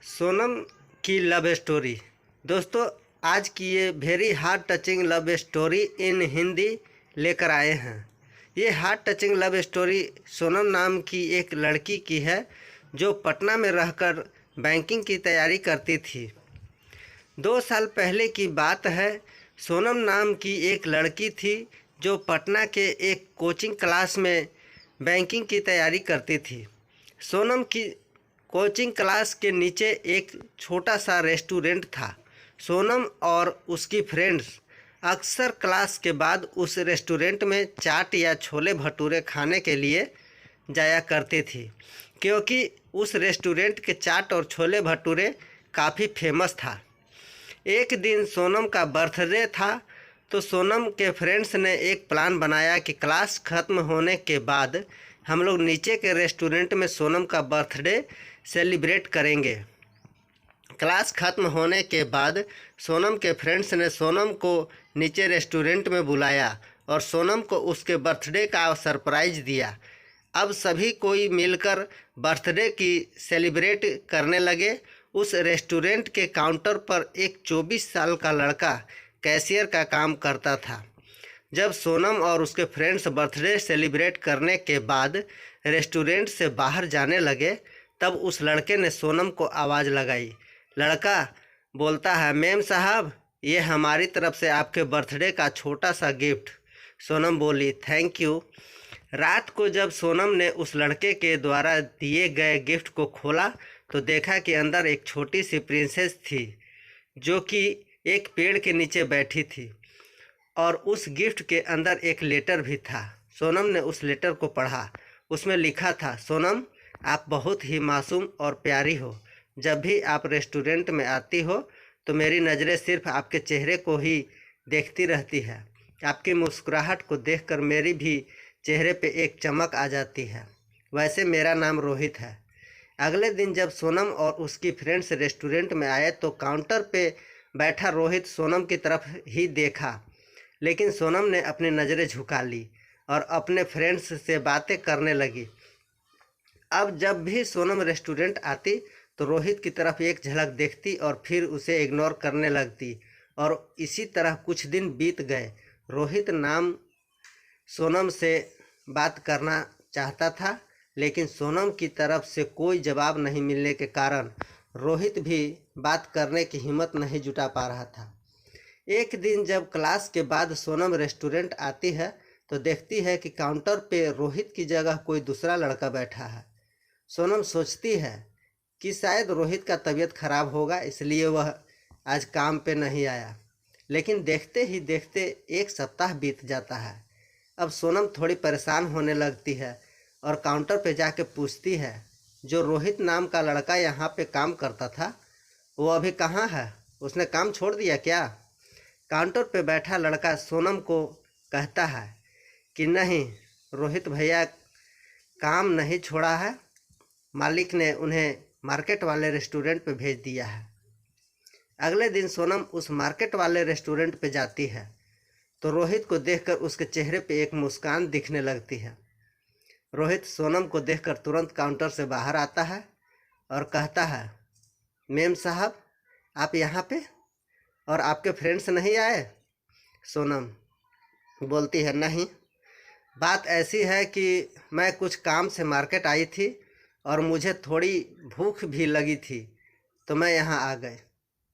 सोनम की love story. दोस्तों, आज की ये very heart touching love story in Hindi लेकर आए हैं। ये heart touching love story Sonam नाम की एक लड़की की है जो पटना में रहकर बैंकिंग की तैयारी करती थी। 2 साल पहले की बात है। सोनम नाम की एक लड़की थी जो पटना के एक कोचिंग क्लास में बैंकिंग की तैयारी करती थी। सोनम की कोचिंग क्लास के नीचे एक छोटा सा रेस्टोरेंट था। सोनम और उसकी फ्रेंड्स अक्सर क्लास के बाद उस रेस्टोरेंट में चाट या छोले भटूरे खाने के लिए जाया करती थी, क्योंकि उस रेस्टोरेंट के चाट और छोले भटूरे काफ़ी फेमस था। एक दिन सोनम का बर्थडे था, तो सोनम के फ्रेंड्स ने एक प्लान बनाया कि क्लास ख़त्म होने के बाद हम लोग नीचे के रेस्टोरेंट में सोनम का बर्थडे सेलिब्रेट करेंगे। क्लास ख़त्म होने के बाद सोनम के फ्रेंड्स ने सोनम को नीचे रेस्टोरेंट में बुलाया और सोनम को उसके बर्थडे का सरप्राइज़ दिया। अब सभी कोई मिलकर बर्थडे की सेलिब्रेट करने लगे। उस रेस्टोरेंट के काउंटर पर एक 24 साल का लड़का कैशियर का काम करता था। जब सोनम और उसके फ्रेंड्स बर्थडे सेलिब्रेट करने के बाद रेस्टोरेंट से बाहर जाने लगे, तब उस लड़के ने सोनम को आवाज़ लगाई। लड़का बोलता है, मैम साहब, ये हमारी तरफ से आपके बर्थडे का छोटा सा गिफ्ट। सोनम बोली, थैंक यू। रात को जब सोनम ने उस लड़के के द्वारा दिए गए गिफ्ट को खोला तो देखा कि अंदर एक छोटी सी प्रिंसेस थी जो कि एक पेड़ के नीचे बैठी थी, और उस गिफ्ट के अंदर एक लेटर भी था। सोनम ने उस लेटर को पढ़ा। उसमें लिखा था, सोनम, आप बहुत ही मासूम और प्यारी हो। जब भी आप रेस्टोरेंट में आती हो तो मेरी नज़रें सिर्फ आपके चेहरे को ही देखती रहती है। आपकी मुस्कुराहट को देखकर मेरी भी चेहरे पे एक चमक आ जाती है। वैसे मेरा नाम रोहित है। अगले दिन जब सोनम और उसकी फ्रेंड्स रेस्टोरेंट में आए तो काउंटर पे बैठा रोहित सोनम की तरफ ही देखा, लेकिन सोनम ने अपनी नज़रें झुका ली और अपने फ्रेंड्स से बातें करने लगी। अब जब भी सोनम रेस्टोरेंट आती तो रोहित की तरफ एक झलक देखती और फिर उसे इग्नोर करने लगती, और इसी तरह कुछ दिन बीत गए। रोहित नाम सोनम से बात करना चाहता था, लेकिन सोनम की तरफ से कोई जवाब नहीं मिलने के कारण रोहित भी बात करने की हिम्मत नहीं जुटा पा रहा था। एक दिन जब क्लास के बाद सोनम रेस्टोरेंट आती है तो देखती है कि काउंटर पे रोहित की जगह कोई दूसरा लड़का बैठा है। सोनम सोचती है कि शायद रोहित का तबीयत खराब होगा, इसलिए वह आज काम पे नहीं आया। लेकिन देखते ही देखते एक सप्ताह बीत जाता है। अब सोनम थोड़ी परेशान होने लगती है और काउंटर पे जाके पूछती है, जो रोहित नाम का लड़का यहाँ पे काम करता था वो अभी कहाँ है? उसने काम छोड़ दिया क्या? काउंटर पे बैठा लड़का सोनम को कहता है कि नहीं, रोहित भैया काम नहीं छोड़ा है, मालिक ने उन्हें मार्केट वाले रेस्टोरेंट पे भेज दिया है। अगले दिन सोनम उस मार्केट वाले रेस्टोरेंट पे जाती है तो रोहित को देखकर उसके चेहरे पे एक मुस्कान दिखने लगती है। रोहित सोनम को देखकर तुरंत काउंटर से बाहर आता है और कहता है, मेम साहब, आप यहाँ पे और आपके फ्रेंड्स नहीं आए? सोनम बोलती है, नहीं, बात ऐसी है कि मैं कुछ काम से मार्केट आई थी और मुझे थोड़ी भूख भी लगी थी तो मैं यहाँ आ गए।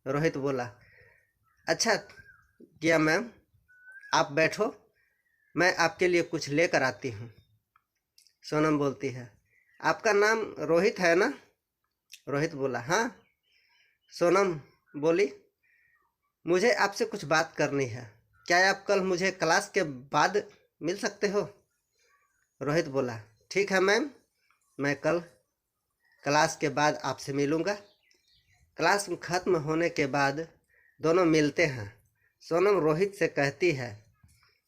रोहित बोला, अच्छा किया मैम, आप बैठो, मैं आपके लिए कुछ लेकर आती हूँ। सोनम बोलती है, आपका नाम रोहित है ना? रोहित बोला, हाँ। सोनम बोली, मुझे आपसे कुछ बात करनी है, क्या आप कल मुझे क्लास के बाद मिल सकते हो? रोहित बोला, ठीक है मैम, मैं कल क्लास के बाद आपसे मिलूँगा। क्लास ख़त्म होने के बाद दोनों मिलते हैं। सोनम रोहित से कहती है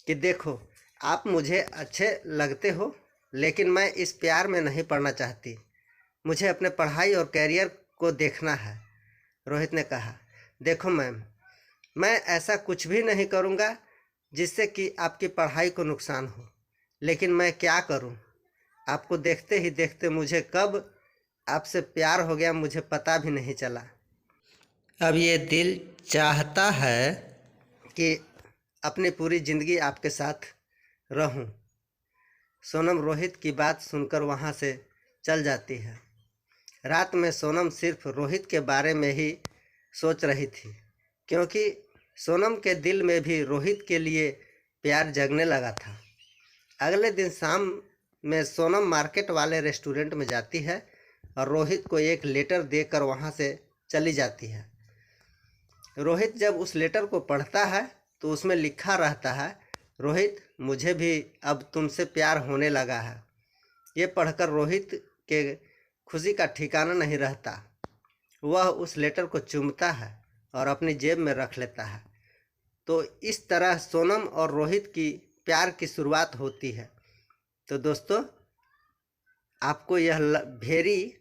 कि देखो, आप मुझे अच्छे लगते हो, लेकिन मैं इस प्यार में नहीं पड़ना चाहती। मुझे अपने पढ़ाई और कैरियर को देखना है। रोहित ने कहा, देखो मैम, मैं ऐसा कुछ भी नहीं करूँगा जिससे कि आपकी पढ़ाई को नुकसान हो, लेकिन मैं क्या करूँ? आपको देखते ही देखते मुझे कब आपसे प्यार हो गया, मुझे पता भी नहीं चला। अब ये दिल चाहता है कि अपनी पूरी ज़िंदगी आपके साथ रहूं। सोनम रोहित की बात सुनकर वहाँ से चल जाती है। रात में सोनम सिर्फ रोहित के बारे में ही सोच रही थी, क्योंकि सोनम के दिल में भी रोहित के लिए प्यार जगने लगा था। अगले दिन शाम में सोनम मार्केट वाले रेस्टोरेंट में जाती है और रोहित को एक लेटर देकर वहाँ से चली जाती है। रोहित जब उस लेटर को पढ़ता है तो उसमें लिखा रहता है, रोहित, मुझे भी अब तुमसे प्यार होने लगा है। ये पढ़कर रोहित के खुशी का ठिकाना नहीं रहता। वह उस लेटर को चूमता है और अपनी जेब में रख लेता है। तो इस तरह सोनम और रोहित की प्यार की शुरुआत होती है। तो दोस्तों, आपको यह very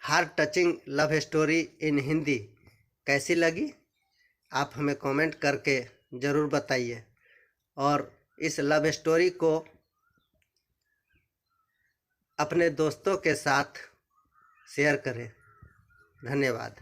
heart touching love story in Hindi कैसी लगी? आप हमें कमेंट करके ज़रूर बताइए और इस लव स्टोरी को अपने दोस्तों के साथ शेयर करें। धन्यवाद।